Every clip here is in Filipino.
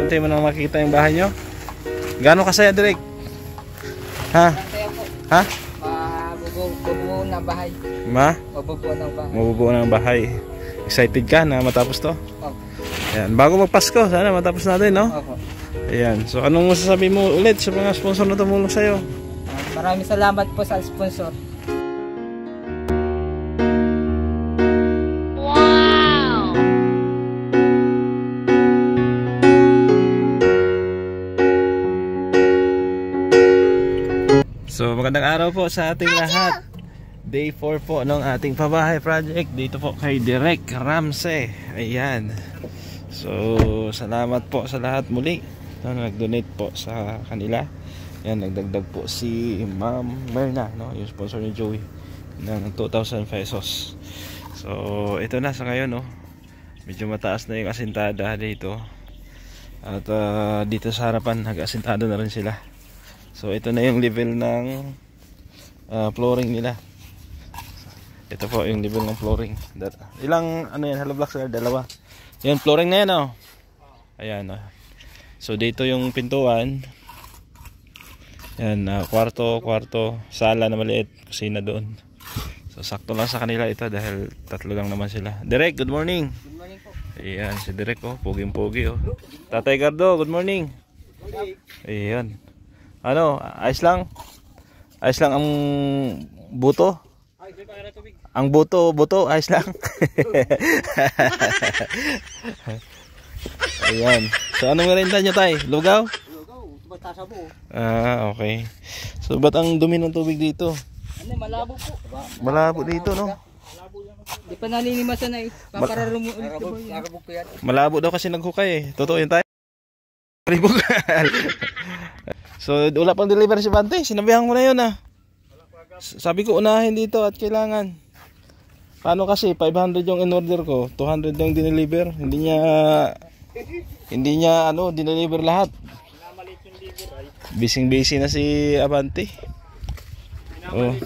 Unti mo nang makikita yung bahay nyo. Gano'ng kasaya, Direk? Ha? Masaya po. Ha? Mabubuo ng bahay. Mabubuo ng bahay. Mabubuo ng bahay. Excited ka na matapos to? Opo. Ayan, bago magpasko, sana matapos natin, no? Opo. Ayan, so anong masasabi mo ulit sa mga sponsor na tumulong sa'yo? Maraming salamat po sa sponsor. So magandang araw po sa ating lahat. Day 4 po ng ating pabahay project dito po kay Direk Ramsey. Ayan. So salamat po sa lahat muli na nag-donate po sa kanila. Ayan, nagdagdag po si Ma'am Merna, no? Yung sponsor ni Joey ng 2,000 pesos. So ito na sa ngayon, no? Medyo mataas na yung asintada dito. At dito sa harapan nag-asintado na rin sila. So ito na yung level ng flooring nila. Ito po yung level ng flooring. Ilang ano yan, hollow blocks na dalawa. Yan flooring na yan, oh. Ayan, oh. So dito yung pintuan. Yan, kwarto, sala na maliit, kusina doon. So sakto lang sa kanila ito dahil tatlo lang naman sila. Direk, good morning. Good morning po. Ayan, si Direk, oh, puging-pugi, oh. Tatay Gardo, good morning. Ayan. Ano, ayos lang? Ayos lang ang buto? Ang buto, ayos lang. Ayan. So anong merienda nyo, tay? Lugaw? Lugaw, batasa po. Okay. So ba't ang dumi ng tubig dito? Ano, malabo po. Malabo dito, no? Di pa nalinimasan na eh. Papararamo ulit ko ba yan? Malabo daw kasi naghukay eh. Totoo yun, tay? So wala pang deliver si Bante. Sinabihan ko na yun, ah. Sabi ko unahin dito at kailangan. Paano kasi 500 yung in-order ko, 200 yung dineliver. Hindi niya ano, dineliver lahat. Busy na si Abante. Oh.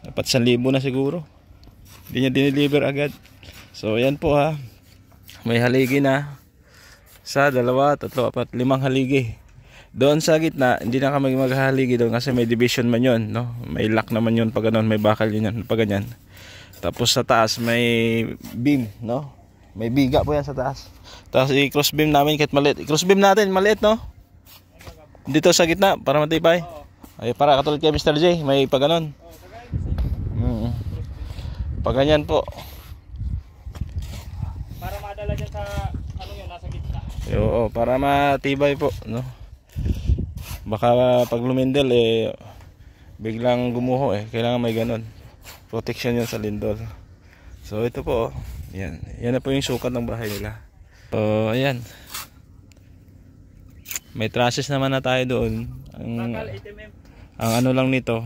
Dapat 1,000 na siguro. Hindi niya dineliver agad. So ayan po, ha. May haligi na. Sa 2, 3, 4, 5 haligi. Doon sa gitna, hindi na kami maghahaligi doon kasi may division man yun, no? May lock naman yun pag ganun, may bakal yun yan, pag ganyan. Tapos sa taas may beam, no? May biga po yan sa taas. Tapos i-cross beam namin kahit maliit. I-cross beam natin, maliit, no? Dito sa gitna, para matibay. Ay, para katulad kay Mr. J, may pag ganun. Pag ganyan po. Para madala dyan sa ano yun, nasa gitna. Oo, para matibay po, no? Baka pag lumindol eh biglang gumuho eh, kailangan may ganun protection yun sa lindol. So ito po, yan na po yung sukat ng bahay nila. So ayan, may trusses naman na tayo doon. Ang ano lang nito,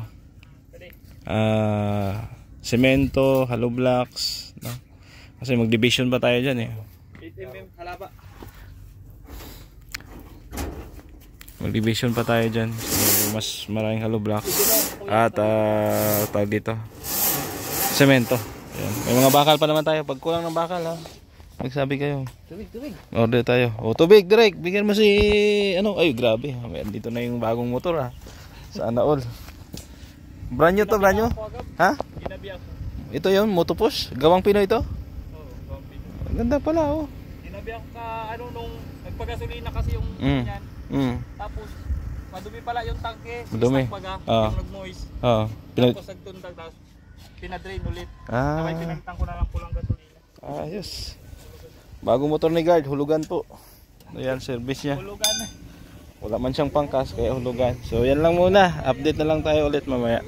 semento, hollow blocks, no? Kasi mag division pa tayo dyan eh. 8mm halaba. Mag-division pa tayo dyan. So mas maraming hollow blocks. At tawag dito, semento. Ayan. May mga bakal pa naman tayo. Pag kulang ng bakal, ha, magsabi kayo. Tubig. Order tayo. O tubig, Direk. Bigyan mo si ano. Ay grabe, dito na yung bagong motor, ha. Sana all. Brand new to, brand new. Ha? Ginabi ako. Ito yun, Motopush. Gawang Pinoy ito. Gawang Pinoy. Ganda pala, oh. Ginabi ako ka ano nung nagpagasolina kasi yung yan. Tapos madumi pala yung tangke. Madumi. Yung nag-moist. Tapos nagtundag, tapos pinadrain ulit. Sabay pinagtang ko na lang pulang gasolina. Ayos. Bagong motor ni Guard, hulugan po. Ayan, service niya. Hulugan. Wala man siyang pangkas, kaya hulugan. So yan lang muna. Update na lang tayo ulit mamaya.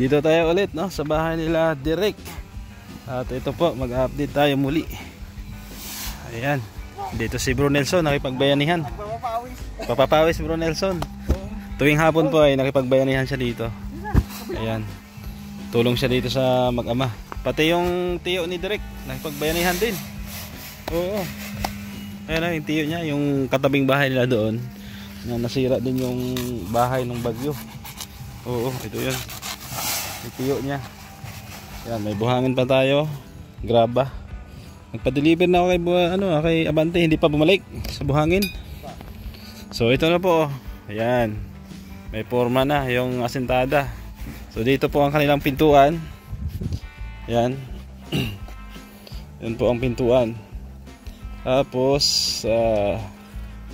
Dito tayo ulit, no, sa bahay nila Direk. At ito po, mag-update tayo muli. Ayan. Dito si Bro Nelson, nakipagbayanihan. Papapawis Bro Nelson. Tuwing hapon po ay nakipagbayanihan siya dito. Ayan. Tulong siya dito sa mag-ama. Pati yung tiyo ni Direk, nakipagbayanihan din. Oo. Ayan, yung tiyo niya, yung katabing bahay nila doon. Na nasira din yung bahay ng bagyo. Oo, ito yun. Yung tiyo niya. Ayan, may buhangin pa tayo. Graba. Nagpa-deliver na ako kay Abante, hindi pa bumalik sa buhangin. So ito na po. Ayan. May forma na yung asentada. So dito po ang kanilang pintuan. Ayan. Yan po ang pintuan. Tapos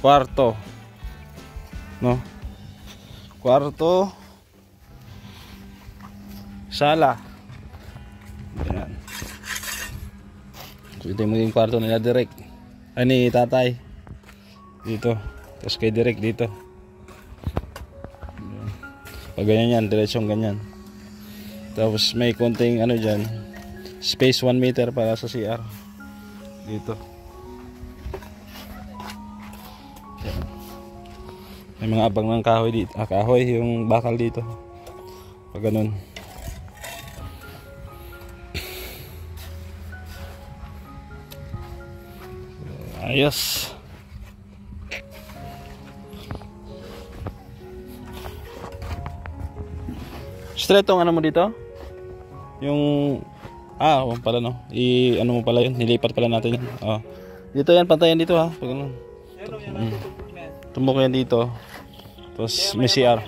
kwarto. No? Kwarto. Sala. Ayan. So ito yung magiging kwarto nila Direk. Ni tatay. Dito. Tapos kay Direk dito. Pag ganyan yan, diretsong ganyan. Tapos may konting dyan, space 1 meter para sa CR. Dito. Ayan. May mga abang ng kahoy dito. Kahoy yung bakal dito. Pag ganun. Ayos. Straight tong mo dito? Yung pala no. Mo pala yun, nilipat pala natin yun. Dito yan, pantayan dito ha. Pag ganun. Tumbok yan dito. Tapos may CR.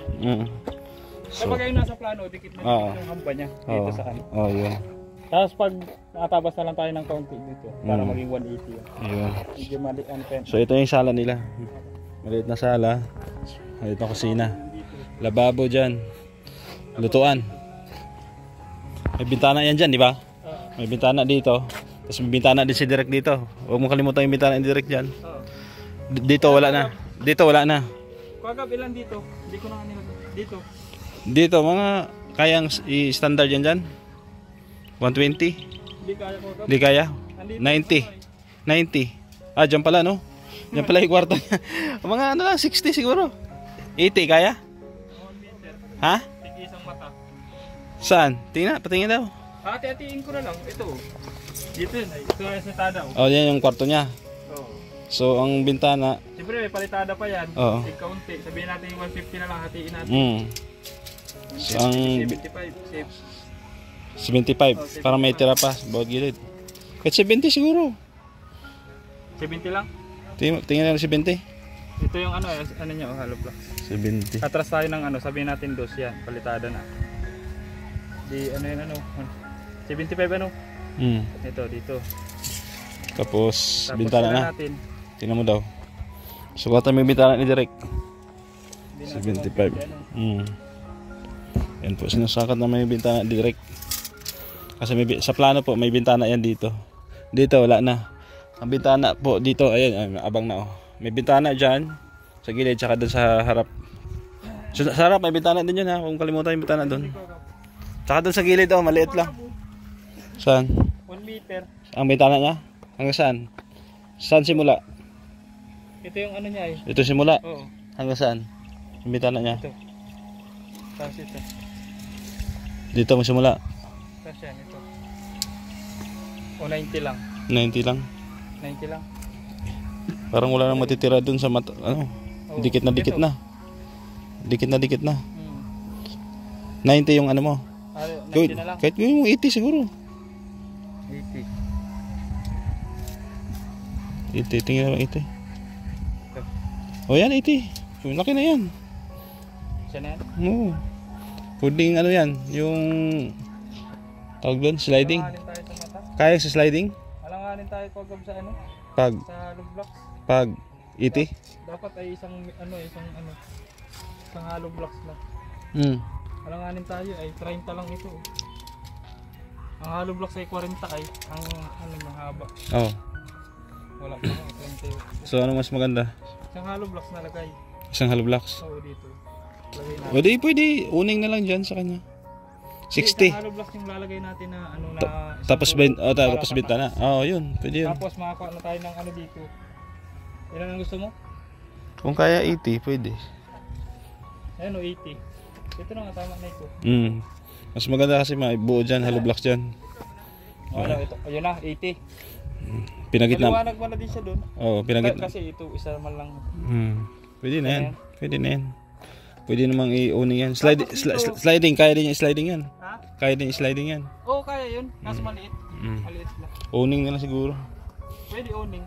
So, kapag yung nasa plano, dikit na yung hamba niya dito sa ano. Yun. Tapos pag natabas na lang tayo ng kaunti dito para maging 180 yun. Medyo mali ang pen. So ito yung sala nila. Maliit na sala. Maliit na kusina. Lababo dyan. Lutuan. May bintana yan dyan, di ba? May bintana dito. Tapos may bintana din si Direk dito. Huwag mo kalimutan yung bintana ni Direk dyan. Dito wala na. Dito wala na. Kagab ilan dito? Hindi ko na kanila. Dito. Dito mga kayang i-standard yan dyan. 120. Hindi kaya ko. Hindi kaya. 90. 90. Dyan pala no. Dyan pala yung kwarto niya. Mga lang 60 siguro. 80 kaya? 1 meter. Ha? Isang mata. Saan? Patingin daw. Hati-hatiin ko na lang. Ito. Dito yun. Ito yung setada. Yan yung kwarto niya. So ang bintana. Siyempre may palitada pa yan. Kaunti. Sabihin natin yung 150 na lang. Hatiin natin. So ang 75. Safe. 75 para may tira pa bawat gilid. Kahit 70 siguro. 70 lang? Tingnan lang 70. Ito yung niya hollow block. 70. Atras tayo ng sabihin natin dos yan, palitada na. Di 75 Ito dito. Tapos bintana na. Natin. Tingnan mo daw. Sukatan mo yung bintana ni Direk. 75. Yan po, sinusakat na may bintana ni Direk. Kasi sa plano po may bintana yan dito. Dito wala na. Ang bintana po dito, ayan, abang na May bintana dyan sa gilid tsaka doon sa harap. So, sa harap may bintana din yun ha. Kung kalimutan yung bintana doon. Tsaka doon sa gilid maliit lang. Saan? 1 meter. Ang bintana niya? Hanggang saan? Saan simula? Ito yung niya Ito simula? Oo. Hanggang saan? Yung bintana niya? Ito. Tapos ito. Dito mo simula? Tapos yan, ito. 90 lang. 90 lang? 90 lang. Parang wala nang matitira dun sa mata, dikit na dikit na. Dikit na dikit na. 90 yung mo. 90 na lang. Kahit yung 80 siguro. 80, tingin naman 80. Yan 80. Yung laki na yan. Siya na yan? Oo. Pwedeng yan, yung tawag doon, sliding. Kaya sa sliding? Alanganin tayo sa Pag hollow blocks. Pag 80? Dapat ay isang hollow blocks lang. Alanganin tayo ay 30 lang ito. Ang hollow blocks ay 40 ay ang mahaba. Wala pa 20. So ano mas maganda? Isang hollow blocks na lagay. Isang hollow blocks? Oo, dito. O di pwede, uning na lang dyan sa kanya. 60. Hollow blocks yung lalagay natin na ano na Tapos tapos bintana. Oo, yun. Pwede yun. Tapos makakuha na tayo ng ano dito. Ilan ang gusto mo? Kung kaya 80, pwede. Ayan o, 80. Ito na nga, tama na ito. Mas maganda kasi buo dyan, hollow blocks dyan. Ano, ito. Ayun na, 80. Pinagitna. Maliwanag mo na din siya doon. Oo, pinagitna. Kasi ito, isa man lang. Pwede na yan. Pwede na yan. Pwede namang i-owning yan. Sliding, kaya din yung sliding yan. Ha? Kaya din yung sliding yan. Oo, kaya yun. Kaso maliit. Maliit lang. Owning na lang siguro. Pwede owning.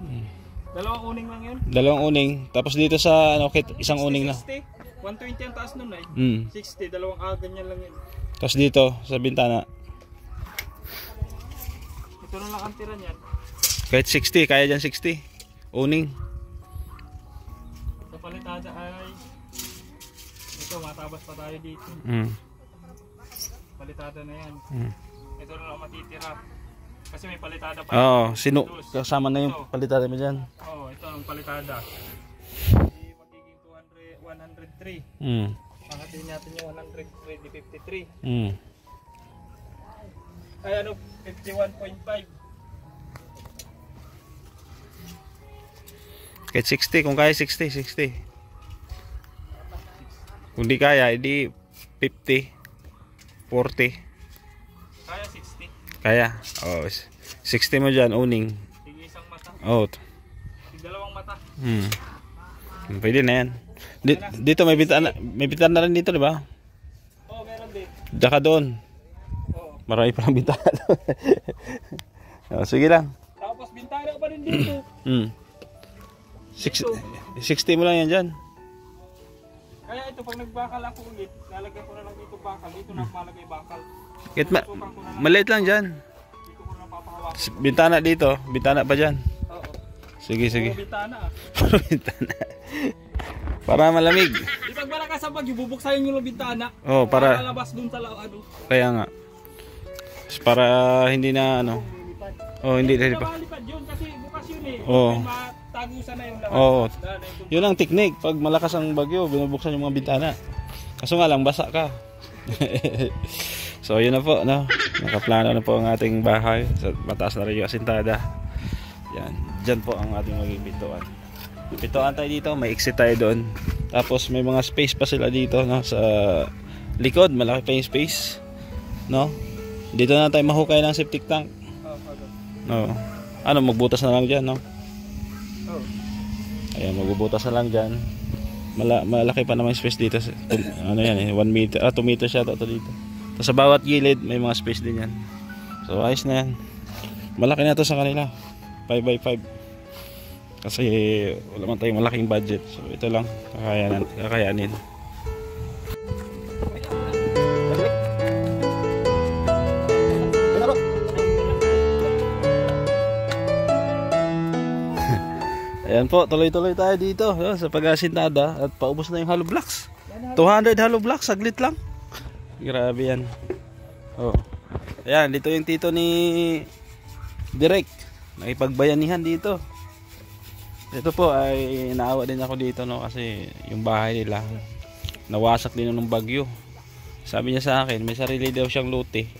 Dalawang owning lang yun. Dalawang owning. Tapos dito sa isang owning na. 60. 120 ang taas nun ay. 60, dalawang ganyan lang yun. Tapos dito sa bintana. Ito na lang ang tira niyan. Kahit 60, kaya dyan 60. Owning. Sa palitada ay ito, matabas pa tayo dito. Palitada na yan. Ito na lang matitira. Kasi may palitada pa. Oo, kasama na yung palitada mo dyan. Oo, ito ang palitada. Magiging 103. Pangatin natin yung 103, di 53. Ay ano, 51.5. Kahit 60, kung kaya 60. Kung di kaya, edi 50, 40. Kaya 60. Kaya. Oh, 60 mo dyan, owning. Sige, isang mata. Oh. Sige, dalawang mata. Pwede na yan. Dito may bintana na rin dito, di ba? Oo, meron din. Tsaka doon. Oo. Marami palang bintana doon. Oh, sige lang. Tapos bintana pa rin dito. 60 mo lang yan dyan. Kaya ito, pag nagbakal ako ulit, lalagyan ko na lang dito bakal. Dito na malagay bakal. Kahit maliit lang dyan. Dito ko na papahawakan. Bintana dito. Bintana pa dyan. Oo. Sige. Puro bintana Puro bintana. Para malamig. Di pag malakas ang bagyo, bubuksayin nyo lang bintana. Oh, para lalabas dun sa ano. Kaya nga. Para hindi na ano. Oh, hindi Hindi pa. na malipad yun kasi bukas yun eh. Oo. Matagusan na yung lahat. Oo. Yun ang technique. Pag malakas ang bagyo, binubuksan yung mga bintana. Kaso nga lang, basa ka. So, yun na po, no? Nakaplano na po ang ating bahay. Mataas na rin yung asintada. Yan. Diyan po ang ating maging pintuan. Pintuan tayo dito, may exit tayo doon. Tapos may mga space pa sila dito, no? Sa likod, malaki pa yung space. No? Dito na tayo mahukay ng septic tank. No. Ano, magbutas na lang dyan, no? Ayan, magbubutas na lang dyan. Malaki pa naman space dito. Ano yan eh, 1 meter, 2 meters yata ito dito. Tapos sa bawat gilid, may mga space din yan. So, ayos na yan. Malaki na ito sa kanila. 5x5. Kasi wala man tayong malaking budget. So, ito lang, kakayanin. Ayan po, tuloy-tuloy tayo dito sa pag-asintada at paubos na yung hollow blocks. 200 hollow blocks, saglit lang. Grabe yan. Oh. Ayan, dito yung tito ni Direk. Nakipagbayanihan dito. Ito po ay naawa din ako dito, no, kasi yung bahay nila nawasak din ng bagyo. Sabi niya sa akin, may sarili daw siyang lote.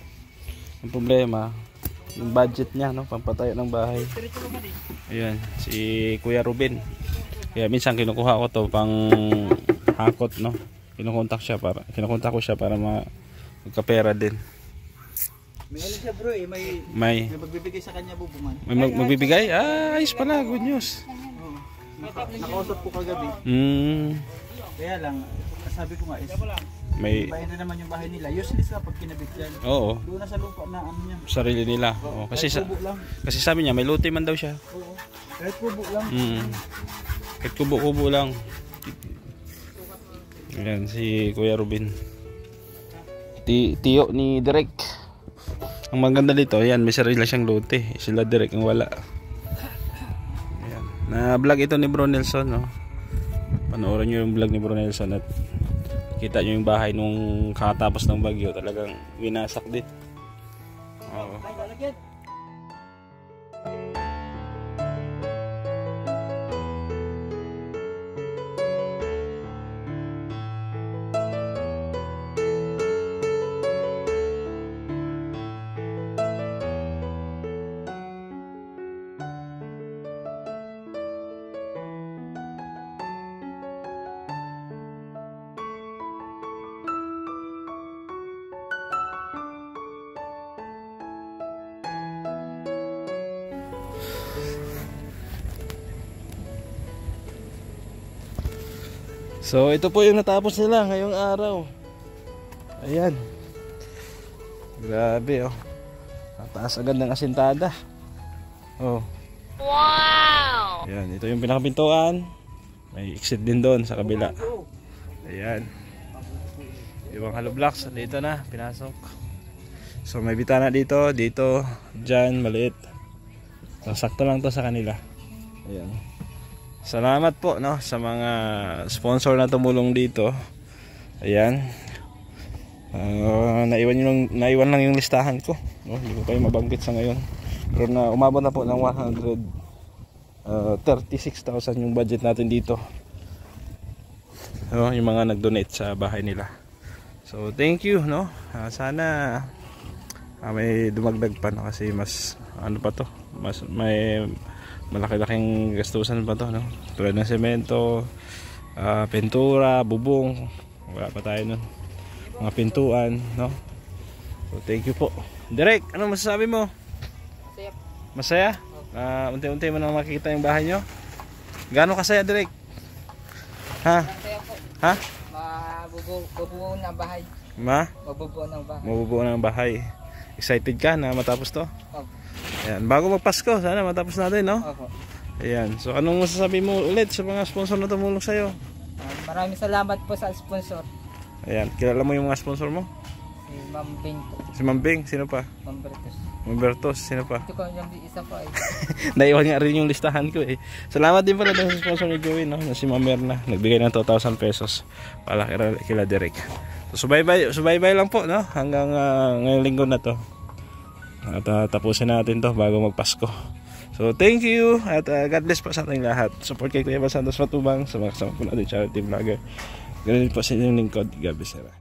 Ang problema, yung budget niya, no, pampatayo ng bahay. Ayan, si Kuya Ruben. Kaya minsan kinukuha ko to pang hakot, no. Kinukontak ko siya para magkapera din. May ano siya bro eh, may magbibigay sa kanya bubuman. May magbibigay? Ah, ayos pala, good news. Nakausap ko kagabi. Kaya lang, sabi ko nga is, may bayan na naman yung bahay nila. Useless ka pag kinabit yan. Oo. Doon na sa lupa na ano niya. Sarili nila. Oo, kasi sabi niya may lote man daw siya. Oo. Kahit kubo lang. Kahit kubo lang. Ayan, si Kuya Ruben. Tiyo ni Direk. Ang maganda dito, ayan, may sarili siyang lote. Sila Direk ang wala. Ayan. Na-vlog ito ni Bro Nelson, no? Panoorin nyo yung vlog ni Bro Nelson at kita nyo yung bahay nung kakatapos ng bagyo. Talagang winasak din. Oo. So ito po yung natapos nila ngayong araw. Ayan. Grabe oh. Taas agad ng asintada. Oh. Wow! Ayan, ito yung pinakapintuan. May exit din doon sa kabila. Ayan. Ibang hollow blocks dito na pinasok. So may bitana dito, dito, dyan, maliit. So sakto lang to sa kanila. Ayan. Salamat po no sa mga sponsor na tumulong dito. Ayan. Naiwan lang yung listahan ko. No, hindi ko kayo mabanggit sa ngayon. Pero na umabot na po ng 136,000 yung budget natin dito. No, yung mga nag-donate sa bahay nila. So thank you no. Sana may dumagdag pa no kasi mas ano pa to, mas may malaki-laking gastusan pa to no. Tulad ng semento, pintura, bubong, wala pa tayo nun. Mga pintuan no. So thank you po. Direk, ano masasabi mo? Masaya? Unti-unti mo nang makikita yung bahay nyo? Gaano kasaya, Direk? Ha? Masaya po. Ha? Mabubuo ng bahay. Mabubuo ng bahay. Mabubuo ng bahay. Excited ka na matapos to? Opo. Ayan, bago magpasko, sana matapos natin, no? Opo. Ayan, so anong masasabi mo ulit sa mga sponsor na tumulong sa'yo? Maraming salamat po sa sponsor. Ayan, kilala mo yung mga sponsor mo? Si Ma'am Bing po. Si Ma'am Bing, sino pa? Ma'am Bertos. Ma'am Bertos, sino pa? Ito ko yung isa po ay. Naiwan nga rin yung listahan ko eh. Salamat din pala sa sponsor ni Joey, no? Na si Ma'am Merna, nagbigay ng 2,000 pesos para kila Derek. So subaybay lang po no hanggang ngayong linggo na to. At tapusin natin to bago magpasko. So thank you at God bless po sa ating lahat. Support kay Kuya Santos Matubang sa mga kasama po natin charity vlogger. Ganun po sa inyong lingkod, Gabi Sera.